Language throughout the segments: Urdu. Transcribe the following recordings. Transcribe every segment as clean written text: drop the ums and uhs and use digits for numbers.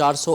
400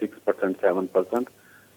6%, 7%,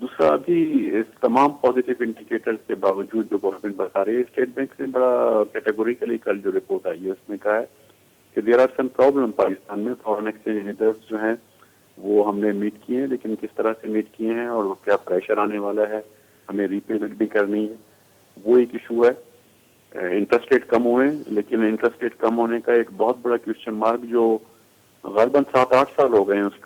دوسرا ابھی اس تمام پازیٹیو انڈیکیٹرز کے باوجود جو گورنمنٹ بتا رہی ہے، اسٹیٹ بینک نے بڑا کیٹیگوریکلی کل جو رپورٹ آئی ہے اس میں کہا ہے کہ there are some problem Pakistan میں، فارن ایکسچینج ریزروز جو ہیں وہ ہم نے میٹ کیے ہیں، لیکن کس طرح سے میٹ کیے ہیں اور کیا پریشر آنے والا ہے، ہمیں ری پیمنٹ بھی کرنی ہے، وہ ایک ایشو ہے۔ انٹرسٹ ریٹ کم ہوئے، لیکن انٹرسٹ ریٹ کم ہونے کا ایک بہت بڑا کوشچن مارک جو غالباً 7-8 سال ہو گئے ہیں اس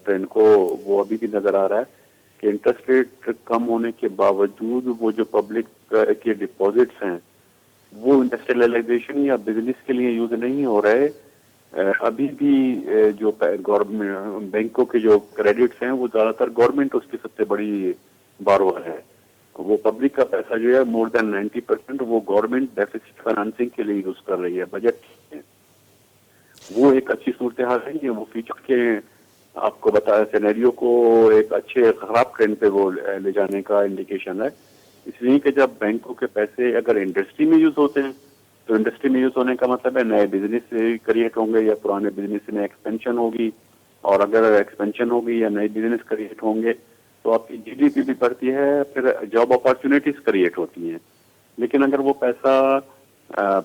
ٹرینڈ کو، وہ ابھی بھی نظر آ رہا ہے کہ انٹرسٹ ریٹ کم ہونے کے باوجود وہ جو پبلک کے ڈپازٹس ہیں وہ انڈسٹریلائزیشن یا بزنس کے لیے یوز نہیں ہو رہے۔ ابھی بھی جو گورنمنٹ بینکوں کے جو کریڈٹس ہیں وہ زیادہ تر گورنمنٹ اس کی سب سے بڑی بارور ہے۔ وہ پبلک کا پیسہ جو ہے مور دین 90% وہ گورنمنٹ ڈیفیسٹ فائنانسنگ کے لیے یوز کر رہی ہے، بجٹ میں۔ وہ ایک اچھی صورتحال ہے، یہ وہ فیوچر کے آپ کو بتایا سینیریو کو ایک اچھے خراب ٹرینڈ پہ وہ لے جانے کا انڈیکیشن ہے۔ اس لیے کہ جب بینکوں کے پیسے اگر انڈسٹری میں یوز ہوتے ہیں تو انڈسٹری میں یوز ہونے کا مطلب ہے نئے بزنس کریٹ ہوں گے یا پرانے بزنس میں ایکسپینشن ہوگی، اور اگر ایکسپینشن ہوگی یا نئے بزنس کریٹ ہوں گے تو آپ کی جی ڈی پی بھی بڑھتی ہے، پھر جاب اپارچونیٹیز کریٹ ہوتی ہیں۔ لیکن اگر وہ پیسہ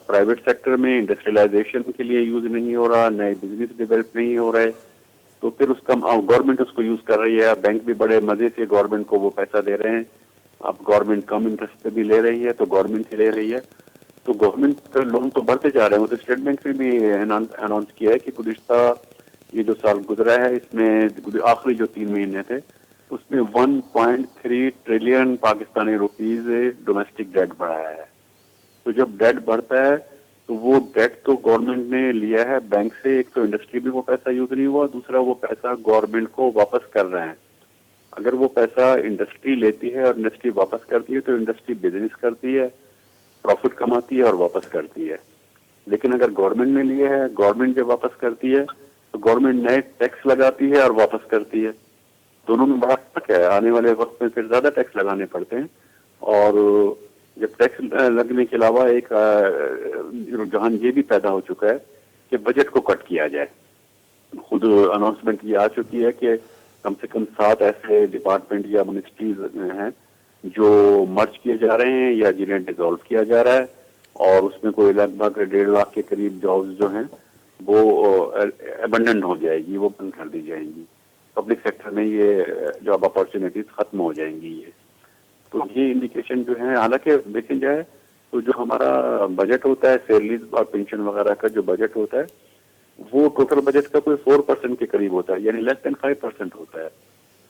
پرائیویٹ سیکٹر میں انڈسٹریلائزیشن کے لیے یوز نہیں ہو رہا، نئے بزنس ڈیولپ نہیں ہو رہے، تو پھر اس کا گورنمنٹ اس کو یوز کر رہی ہے، بینک بھی بڑے مزے سے گورنمنٹ کو وہ پیسہ دے رہے ہیں۔ اب گورنمنٹ کم انٹرسٹ پہ بھی لے رہی ہے تو گورنمنٹ سے لے رہی ہے، تو گورنمنٹ لون تو بڑھتے جا رہے ہیں۔ وہ تو اسٹیٹ بینک نے بھی اناؤنس کیا ہے کہ گزشتہ یہ جو سال گزرا ہے اس میں آخری جو 3 مہینے تھے اس میں 1.3 trillion Pakistani rupees domestic debt بڑھایا ہے۔ تو جب ڈیٹ بڑھتا ہے تو وہ ڈیٹ تو گورنمنٹ نے لیا ہے بینک سے، ایک تو انڈسٹری بھی وہ پیسہ یوز نہیں ہوا، دوسرا وہ پیسہ گورنمنٹ کو واپس کر رہے ہیں۔ اگر وہ پیسہ انڈسٹری لیتی ہے اور انڈسٹری واپس کرتی ہے تو انڈسٹری بزنس کرتی ہے، پروفٹ کماتی ہے اور واپس کرتی ہے۔ لیکن اگر گورنمنٹ نے لیے ہے، گورنمنٹ جب واپس کرتی ہے تو گورنمنٹ نئے ٹیکس لگاتی ہے اور واپس کرتی ہے۔ دونوں میں بڑا فرق ہے، آنے والے وقت میں پھر زیادہ ٹیکس لگانے پڑتے ہیں، اور جب ٹیکس لگنے کے علاوہ ایک رجحان یہ بھی پیدا ہو چکا ہے کہ بجٹ کو کٹ کیا جائے۔ خود اناؤنسمنٹ یہ آ چکی ہے کہ کم سے کم 7 ایسے ڈپارٹمنٹ یا منسٹریز ہیں جو مرج کیے جا رہے ہیں یا جنہیں ڈیزالو کیا جا رہا ہے، اور اس میں کوئی لگ بھگ 1.5 لاکھ کے قریب جابز جو ہیں وہ ابنڈنٹ ہو جائے گی، وہ بند کر دی جائیں گی۔ پبلک سیکٹر میں یہ جاب اپارچونیٹیز ختم ہو جائیں گی۔ یہ تو یہ انڈیکیشن جو ہے، حالانکہ دیکھیں جائے تو جو ہمارا بجٹ ہوتا ہے سیلریز اور پینشن وغیرہ کا جو بجٹ ہوتا ہے وہ ٹوٹل بجٹ کا کوئی 4% کے قریب ہوتا ہے، یعنی لیس دین 5% ہوتا ہے۔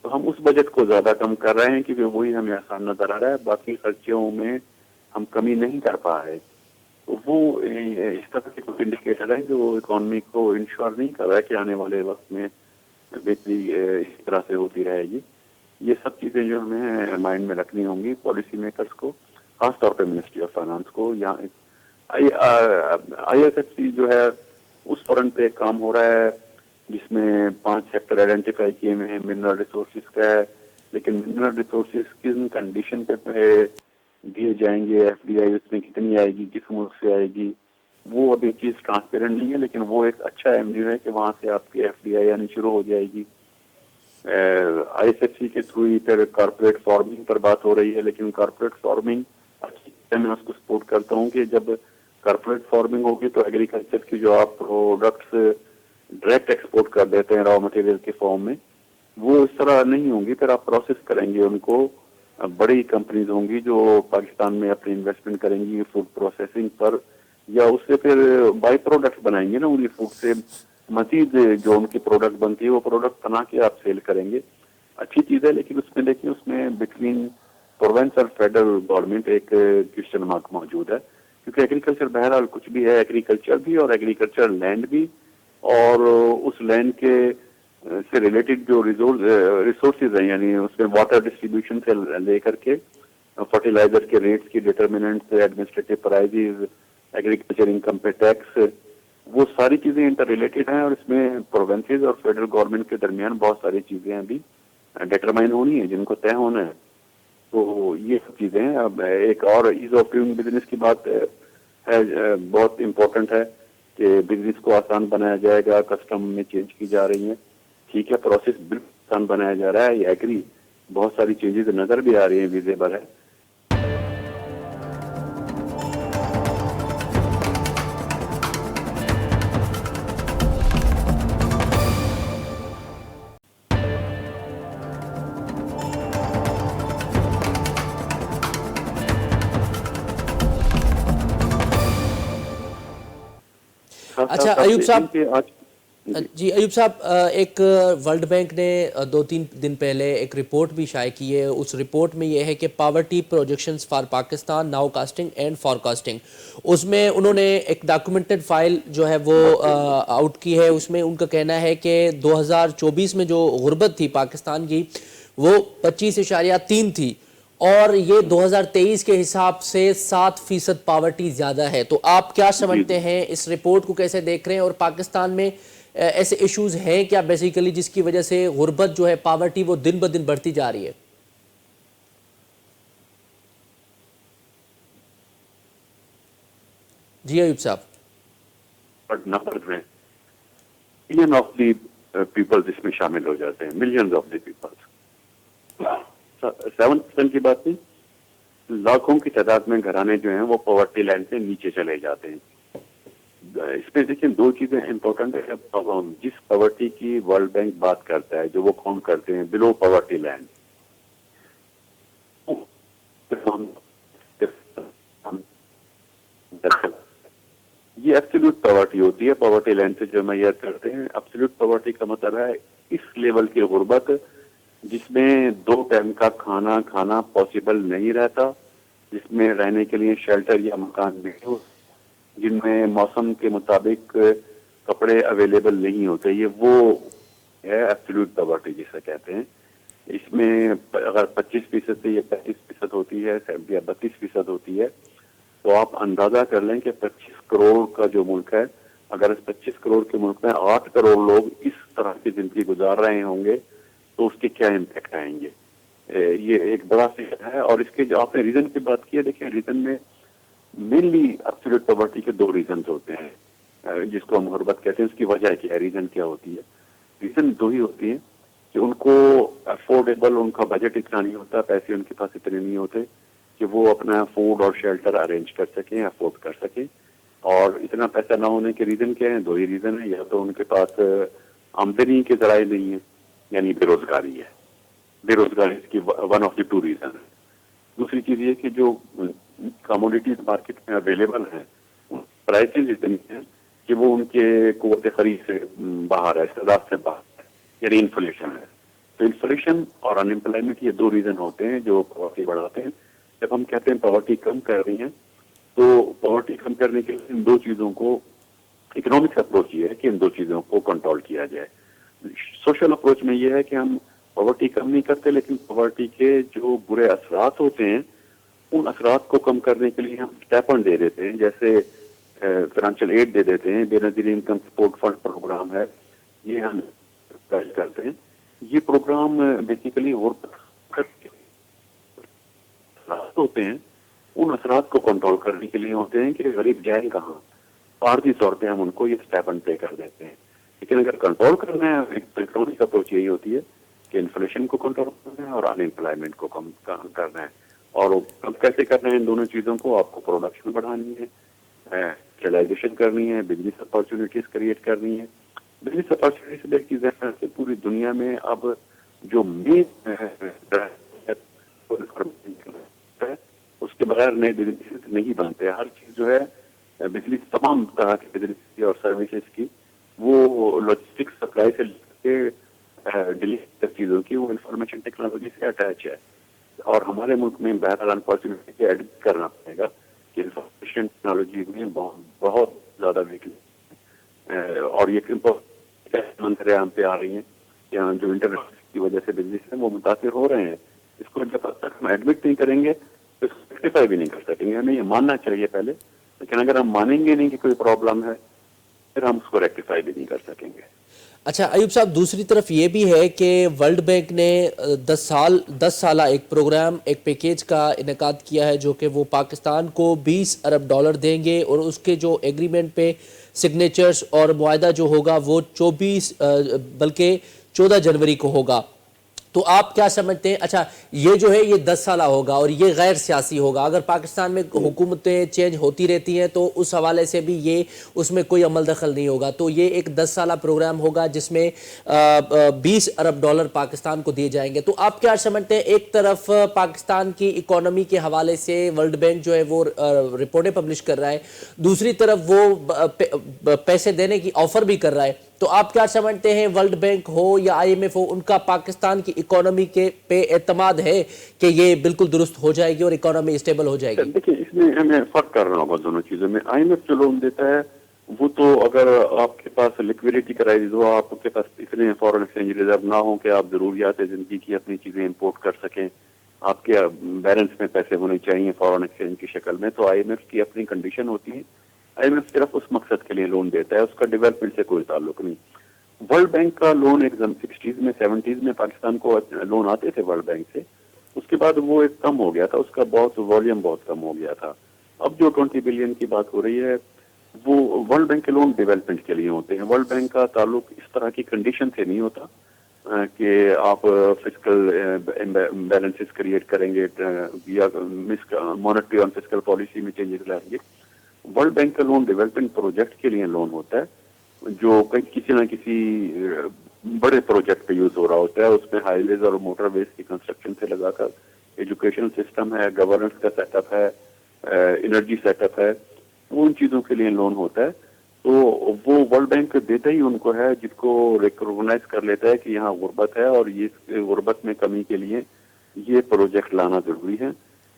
تو ہم اس بجٹ کو زیادہ کم کر رہے ہیں کیونکہ وہی ہمیں آسان نظر آ رہا ہے، باقی خرچوں میں ہم کمی نہیں کر پا رہے۔ تو وہ اس طرح کے کچھ انڈیکیٹر ہیں جو اکانومی کو انشور نہیں کر رہا ہے کہ آنے والے وقت میں بہتری اسی طرح سے ہوتی رہے گی۔ یہ سب چیزیں جو ہمیں مائنڈ میں رکھنی ہوں گی پالیسی میکرز کو، خاص طور پہ منسٹری آف فائنانس کو۔ یہاں آئی ایس ایف سی جو ہے اس فرنٹ پہ کام ہو رہا ہے جس میں 5 سیکٹر آئیڈینٹیفائی کیے ہوئے ہیں۔ منرل ریسورسز کا ہے، لیکن منرل ریسورسز کن کنڈیشن پہ دیے جائیں گے، ایف ڈی آئی اس میں کتنی آئے گی، کس ملک سے آئے گی، وہ ابھی چیز ٹرانسپیرنٹ نہیں ہے، لیکن وہ ایک اچھا ایونیو ہے کہ وہاں سے آپ کی ایف ڈی آئی آنی شروع ہو جائے گی۔ آئی ایس ایف سی کے تھرو ہی پھر کارپوریٹ فارمنگ پر بات ہو رہی ہے، لیکن کارپوریٹ فارمنگ میں اس کو سپورٹ کرتا ہوں کہ جب کارپوریٹ فارمنگ ہوگی تو ایگریکلچر کی جو آپ پروڈکٹس ڈائریکٹ ایکسپورٹ کر دیتے ہیں را مٹیریل کے فارم میں، وہ اس طرح نہیں ہوں گی، پھر آپ پروسیس کریں گے ان کو۔ بڑی کمپنیز ہوں گی جو پاکستان میں اپنی انویسٹمنٹ کریں گی فوڈ پروسیسنگ پر، یا اس سے پھر بائی پروڈکٹ بنائیں گے نا، انہیں فوڈ سے مزید جو ان کی پروڈکٹ بنتی ہے وہ پروڈکٹ بنا کے آپ سیل کریں گے۔ اچھی چیز ہے، لیکن اس میں دیکھیں اس میں بٹوین پروونس اور فیڈرل گورنمنٹ ایک کوسچن مارک موجود ہے، کیونکہ ایگریکلچر بہرحال کچھ بھی ہے، ایگریکلچر بھی اور ایگریکلچر لینڈ بھی، اور اس لینڈ کے سے ریلیٹڈ جو ریسورسز ہیں، یعنی اس میں واٹر ڈسٹریبیوشن سے لے کر کے فرٹیلائزر کے ریٹس کی determinants, administrative prices, agriculture income پہ ٹیکس، وہ ساری چیزیں انٹر ریلیٹڈ ہیں، اور اس میں پروونسز اور فیڈرل گورنمنٹ کے درمیان بہت ساری چیزیں ابھی ڈیٹرمائن ہونی ہیں جن کو طے ہونا ہے۔ تو یہ سب چیزیں ہیں۔ اب ایک اور ایز آف ڈوئنگ بزنس کی بات ہے، بہت امپورٹنٹ ہے کہ بزنس کو آسان بنایا جائے گا، کسٹم میں چینج کی جا رہی ہیں، ٹھیک ہے، پروسیس بالکل آسان بنایا جا رہا ہے، یہ ایگری، بہت ساری چینجز نظر بھی آ رہی ہیں ویزیبل ہے. اچھا ایوب صاحب، جی ایوب صاحب، ایک ورلڈ بینک نے 2-3 دن پہلے ایک رپورٹ بھی شائع کی ہے. اس رپورٹ میں یہ ہے کہ poverty projections for Pakistan nowcasting and forecasting, اس میں انہوں نے ایک ڈاکومنٹڈ فائل جو ہے وہ آؤٹ کی ہے. اس میں ان کا کہنا ہے کہ 2024 میں جو غربت تھی پاکستان کی وہ 25.3 تھی، اور یہ 2023 کے حساب سے 7% پاورٹی زیادہ ہے. تو آپ کیا سمجھتے ہیں، اس رپورٹ کو کیسے دیکھ رہے ہیں، اور پاکستان میں ایسے ایشوز ہیں کیا بیسیکلی جس کی وجہ سے غربت جو ہے، پاورٹی، وہ دن بدن بڑھتی جا رہی ہے؟ جی ایوب صاحب. نمبر میں ملین آف دی پیپلز اس میں شامل ہو جاتے ہیں، ملینز آف دی پیپلز. 7% کی بات نہیں، لاکھوں کی تعداد میں گھرانے جو ہیں وہ پاورٹی لائن سے نیچے چلے جاتے ہیں. اس میں دیکھیں 2 چیزیں امپورٹنٹ ہے. جس پاورٹی کی ورلڈ بینک بات کرتا ہے، جو وہ کون کرتے ہیں بلو پاورٹی لائن، یہ ایبسولوٹ پاورٹی ہوتی ہے. پاورٹی لائن سے جو معیار کرتے ہیں، ایبسولوٹ پاورٹی کا مطلب ہے اس لیول کی غربت جس میں 2 ٹائم کا کھانا پاسبل نہیں رہتا، جس میں رہنے کے لیے شیلٹر یا مکان نہیں ہو، جن میں موسم کے مطابق کپڑے اویلیبل نہیں ہوتے. یہ وہ ہے ایبسولوٹ پاورٹی جسے کہتے ہیں. اس میں اگر 25% سے یہ 35% ہوتی ہے یا 32% ہوتی ہے، تو آپ اندازہ کر لیں کہ 25 کروڑ کا جو ملک ہے، اگر اس 25 کروڑ کے ملک میں 8 کروڑ لوگ اس طرح کی زندگی گزار رہے ہوں گے تو اس کے کیا امپیکٹ آئیں گے. یہ ایک بڑا فکر ہے. اور اس کے جو آپ نے ریزن کی بات کی ہے، دیکھیں ریزن میں مینلی ایبسولوٹ پاورٹی کے 2 ریزنز ہوتے ہیں جس کو ہم غربت کہتے ہیں. اس کی وجہ کیا ہے، ریزن کیا ہوتی ہے؟ ریزن 2 ہی ہوتی ہیں کہ ان کو افورڈیبل، ان کا بجٹ اتنا نہیں ہوتا، پیسے ان کے پاس اتنے نہیں ہوتے کہ وہ اپنا فوڈ اور شیلٹر ارینج کر سکیں، افورڈ کر سکیں. اور اتنا پیسہ نہ ہونے کے ریزن کیا ہیں؟ 2 ہی ریزن ہیں. یا تو ان کے پاس آمدنی کے ذرائع نہیں ہیں، یعنی بے روزگاری ہے. بے روزگاری اس کی 1 آف دی 2 ریزن ہے. دوسری چیز یہ کہ جو کموڈیٹیز مارکیٹ میں اویلیبل ہیں، پرائسز اتنی ہیں کہ وہ ان کے قوت خرید سے باہر ہے، استعداد سے باہر ہے، یعنی انفلیشن ہے. تو انفلیشن اور ان امپلائمنٹ یہ 2 ریزن ہوتے ہیں جو پاورٹی بڑھاتے ہیں. جب ہم کہتے ہیں پاورٹی کم کر رہی ہیں، تو پاورٹی کم کرنے کے لیے ان 2 چیزوں کو، اکنامکس اپروچ یہ ہے کہ ان 2 چیزوں کو کنٹرول کیا جائے. سوشل اپروچ میں یہ ہے کہ ہم پاورٹی کم نہیں کرتے، لیکن پاورٹی کے جو برے اثرات ہوتے ہیں ان اثرات کو کم کرنے کے لیے ہم اسٹیپنڈ دے دیتے ہیں، جیسے فائنینشیل ایڈ دے دیتے ہیں. بے نظیر انکم سپورٹ فنڈ پروگرام ہے، یہ ہم کرتے ہیں. یہ پروگرام بیسیکلی اثرات ہوتے ہیں، ان اثرات کو کنٹرول کرنے کے لیے ہوتے ہیں کہ غریب جائیں کہاں. عارضی طور پہ ہم ان کو یہ اسٹیپنڈ پے کر دیتے ہیں. لیکن اگر کنٹرول کرنا ہے، اکنامک اپروچ یہی ہوتی ہے کہ انفلیشن کو کنٹرول کرنا ہے اور ان امپلائمنٹ کو کم کرنا ہے. اور کم کیسے کرنا ہے ان دونوں چیزوں کو؟ آپ کو پروڈکشن بڑھانی ہے، اسٹیلائزیشن کرنی ہے، بزنس اپارچونیٹیز کریٹ کرنی ہے. بزنس اپارچونیٹیز ایک چیز ہے، پوری دنیا میں اب جو مین اس کے بغیر نئے بزنس نہیں بنتے. ہر چیز جو ہے بزنس، تمام طرح کے بزنس اور سروسز کی، وہ لاجسٹک سپلائی سے لے کے ڈیلیوری چیزوں کی، وہ انفارمیشن ٹیکنالوجی سے اٹیچ ہے. اور ہمارے ملک میں بہرحال انفارچونیٹلی ایڈ کرنا پڑے گا کہ انفارمیشن ٹیکنالوجی میں بہت زیادہ ویکنیس ہے. اور یہ منظر عام پہ آ رہی ہیں کہ جو انٹرنیٹ کی وجہ سے بزنس ہیں وہ متاثر ہو رہے ہیں. اس کو جب تک ہم ایڈمٹ نہیں کریں گے تو اس کو ریکٹیفائی بھی نہیں کر سکیں گے. ہمیں یہ ماننا چاہیے پہلے، لیکن اگر ہم مانیں گے نہیں کہ کوئی پرابلم ہے، پھر ہم اس کو ریکٹیفائی بھی نہیں کر سکیں گے. اچھا ایوب صاحب، دوسری طرف یہ بھی ہے کہ ورلڈ بینک نے 10 سالہ ایک پروگرام، ایک پیکیج کا انعقاد کیا ہے جو کہ وہ پاکستان کو $20 ارب دیں گے، اور اس کے جو ایگریمنٹ پہ سگنیچرز اور معاہدہ جو ہوگا وہ 14 جنوری کو ہوگا. تو آپ کیا سمجھتے ہیں؟ اچھا یہ جو ہے یہ 10 سالہ ہوگا اور یہ غیر سیاسی ہوگا، اگر پاکستان میں حکومتیں چینج ہوتی رہتی ہیں تو اس حوالے سے بھی یہ اس میں کوئی عمل دخل نہیں ہوگا، تو یہ ایک 10 سالہ پروگرام ہوگا جس میں 20 ارب ڈالر پاکستان کو دیے جائیں گے۔ تو آپ کیا سمجھتے ہیں؟ ایک طرف پاکستان کی اکانومی کے حوالے سے ورلڈ بینک جو ہے وہ رپورٹیں پبلش کر رہا ہے، دوسری طرف وہ پیسے دینے کی آفر بھی کر رہا ہے، تو آپ کیا سمجھتے ہیں ورلڈ بینک ہو یا آئی ایم ایف ہو، ان کا پاکستان کی اکانومی کے پہ اعتماد ہے کہ یہ بالکل درست ہو جائے گی اور اکانومی اسٹیبل ہو جائے گی؟ دیکھیں اس میں ہمیں فرق کرنا ہوگا دونوں چیزوں میں. آئی ایم ایف جو لون دیتا ہے وہ تو اگر آپ کے پاس لیکویڈیٹی کرائسس ہو، آپ کے پاس اتنے فورن ایکسچینج ریزرو نہ ہوں کہ آپ ضروریات زندگی کی اپنی چیزیں امپورٹ کر سکیں، آپ کے بیلنس میں پیسے ہونے چاہیے فورن ایکسچینج کی شکل میں، تو آئی ایم ایف کی اپنی کنڈیشن ہوتی ہے. آئی ایم ایف صرف اس مقصد کے لیے لون دیتا ہے، اس کا ڈیولپمنٹ سے کوئی تعلق نہیں. ورلڈ بینک کا لون ایک 60s میں 70s میں پاکستان کو لون آتے تھے ورلڈ بینک سے، اس کے بعد وہ ایک کم ہو گیا تھا، اس کا والیوم بہت کم ہو گیا تھا. اب جو 20 بلین کی بات ہو رہی ہے وہ ورلڈ بینک کے لون ڈیولپمنٹ کے لیے ہوتے ہیں. ورلڈ بینک کا تعلق اس طرح کی کنڈیشن سے نہیں ہوتا کہ آپ فسکل بیلنسز کریٹ کریں گے یا مانیٹری اور فسکل پالیسی میں چینجز لائیں گے. ورلڈ بینک کا لون ڈیولپمنٹ پروجیکٹ کے لیے لون ہوتا ہے جو کسی نہ کسی بڑے پروجیکٹ پہ یوز ہو رہا ہوتا ہے. اس میں ہائی ویز اور موٹر ویز کی کنسٹرکشن سے لگا کر ایجوکیشن سسٹم ہے، گورننس کا سیٹ اپ ہے، انرجی سیٹ اپ ہے، وہ ان چیزوں کے لیے لون ہوتا ہے. تو وہ ورلڈ بینک دیتا ہی ان کو ہے جس کو ریکگنائز کر لیتا ہے کہ یہاں غربت ہے اور یہ غربت میں کمی کے لیے یہ پروجیکٹ لانا ضروری ہے.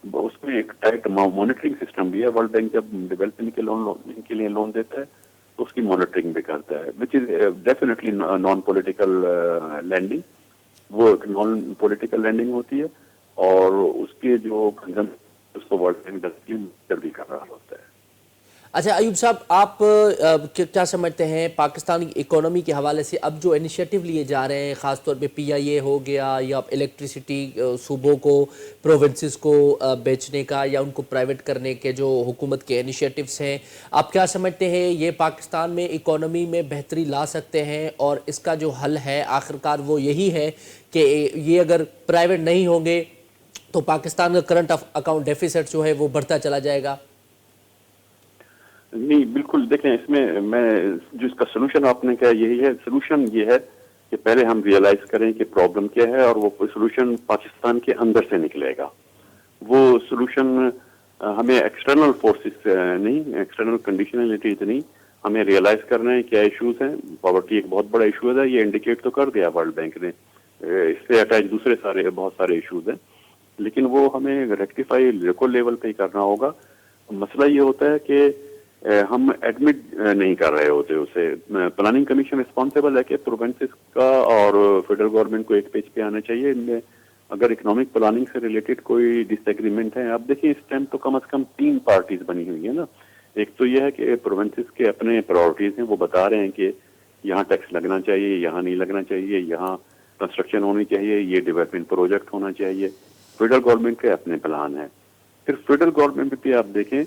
اس میں ایک ٹائٹ مانیٹرنگ سسٹم بھی ہے. ورلڈ بینک جب ڈیولپمنٹ کے لیے لون دیتا ہے تو اس کی مانیٹرنگ بھی کرتا ہے، which is definitely non political landing. وہ ایک نان پولیٹیکل لینڈنگ ہوتی ہے اور اس کے جو اس کو ورلڈ بینک بھی کر رہا ہوتا ہے. اچھا ایوب صاحب، آپ کیا سمجھتے ہیں پاکستان کی اکانومی کے حوالے سے اب جو انیشیٹو لیے جا رہے ہیں، خاص طور پہ پی آئی اے ہو گیا یا الیکٹریسٹی صوبوں کو پروونسز کو بیچنے کا یا ان کو پرائیویٹ کرنے کے جو حکومت کے انیشیٹوز ہیں، آپ کیا سمجھتے ہیں یہ پاکستان میں اکانومی میں بہتری لا سکتے ہیں؟ اور اس کا جو حل ہے آخرکار وہ یہی ہے کہ یہ اگر پرائیویٹ نہیں ہوں گے تو پاکستان کا کرنٹ اکاؤنٹ ڈیفیسٹ جو ہے وہ بڑھتا چلا جائے گا؟ نہیں بالکل، دیکھیں اس میں جو اس کا سلوشن آپ نے کہا یہی ہے. سلوشن یہ ہے کہ پہلے ہم ریئلائز کریں کہ پرابلم کیا ہے اور وہ سلوشن پاکستان کے اندر سے نکلے گا. وہ سلوشن ہمیں ایکسٹرنل فورسز نہیں، ایکسٹرنل کنڈیشنلٹیز نہیں، ہمیں ریئلائز کرنا ہے کیا ایشوز ہیں. پاورٹی ایک بہت بڑا ایشو ہے، یہ انڈیکیٹ تو کر دیا ورلڈ بینک نے. اس سے اٹیچ دوسرے بہت سارے ایشوز ہیں، لیکن وہ ہمیں ریکٹیفائی لوکل لیول پہ ہی کرنا ہوگا. مسئلہ یہ ہوتا ہے کہ ہم ایڈمٹ نہیں کر رہے ہوتے اسے. پلاننگ کمیشن رسپانسیبل ہے کہ پروونسز کا اور فیڈرل گورنمنٹ کو ایک پیج پہ آنا چاہیے. ان میں اگر اکنامک پلاننگ سے ریلیٹڈ کوئی ڈس ایگریمنٹ ہے، اب دیکھیں اس ٹائم تو کم از کم 3 پارٹیز بنی ہوئی ہیں نا. ایک تو یہ ہے کہ پروونسز کے اپنے پرائورٹیز ہیں، وہ بتا رہے ہیں کہ یہاں ٹیکس لگنا چاہیے، یہاں نہیں لگنا چاہیے، یہاں کنسٹرکشن ہونی چاہیے، یہ ڈیولپمنٹ پروجیکٹ ہونا چاہیے. فیڈرل گورنمنٹ کے اپنے پلان ہیں. پھر فیڈرل گورنمنٹ پہ آپ دیکھیں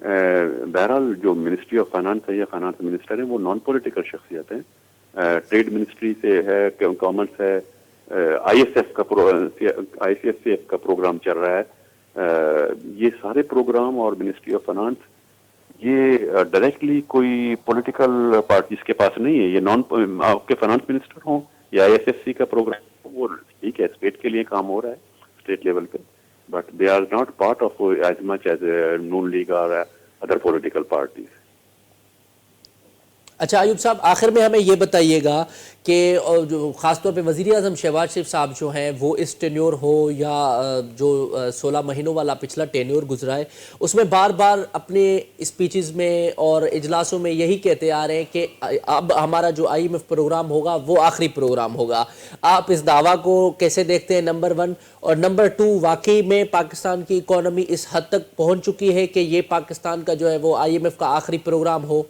بہرحال جو منسٹری آف فائنانس ہے یا فائنانس منسٹر ہیں وہ نان پولیٹیکل شخصیت ہیں. ٹریڈ منسٹری سے ہے، کامرس ہے، آئی ایس ایف کا پروگرام چل رہا ہے. یہ سارے پروگرام اور منسٹری آف فائنانس یہ ڈائریکٹلی کوئی پولیٹیکل پارٹیز کے پاس نہیں ہے. یہ آپ کے فائنانس منسٹر ہوں یا آئی ایس ایف سی کا پروگرام، وہ ٹھیک ہے اسٹیٹ کے لیے کام ہو رہا ہے اسٹیٹ لیول پہ، but they are not part of as much as Noon League or other political parties. اچھا ایوب صاحب، آخر میں ہمیں یہ بتائیے گا کہ جو خاص طور پہ وزیر اعظم شہباز شریف صاحب جو ہیں وہ اس ٹینیور ہو یا جو 16 مہینوں والا پچھلا ٹینیور گزرا ہے، اس میں بار بار اپنے اسپیچز میں اور اجلاسوں میں یہی کہتے آ رہے ہیں کہ اب ہمارا جو آئی ایم ایف پروگرام ہوگا وہ آخری پروگرام ہوگا. آپ اس دعویٰ کو کیسے دیکھتے ہیں نمبر 1؟ اور نمبر 2، واقعی میں پاکستان کی اکانومی اس حد تک پہنچ چکی ہے کہ یہ پاکستان کا جو ہے وہ آئی ایم ایف کا آخری پروگرام ہو؟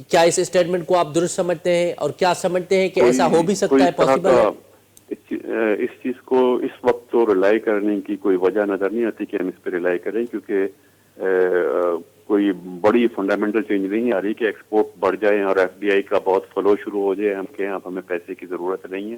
کیا اس اسٹیٹمنٹ کو آپ درست سمجھتے ہیں اور کیا سمجھتے ہیں کہ ایسا ہو بھی سکتا ہے، پاسبل ہے؟ اس چیز کو اس وقت تو ریلائی کرنے کی کوئی وجہ نظر نہیں آتی کہ ہم اس پہ ریلائی کریں، کیونکہ کوئی بڑی فنڈامنٹل چینج نہیں آ رہی کہ ایکسپورٹ بڑھ جائے اور ایف ڈی آئی کا بہت فلو شروع ہو جائے، ہم کہیں اب ہمیں پیسے کی ضرورت نہیں ہے.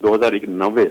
2091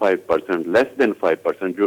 5%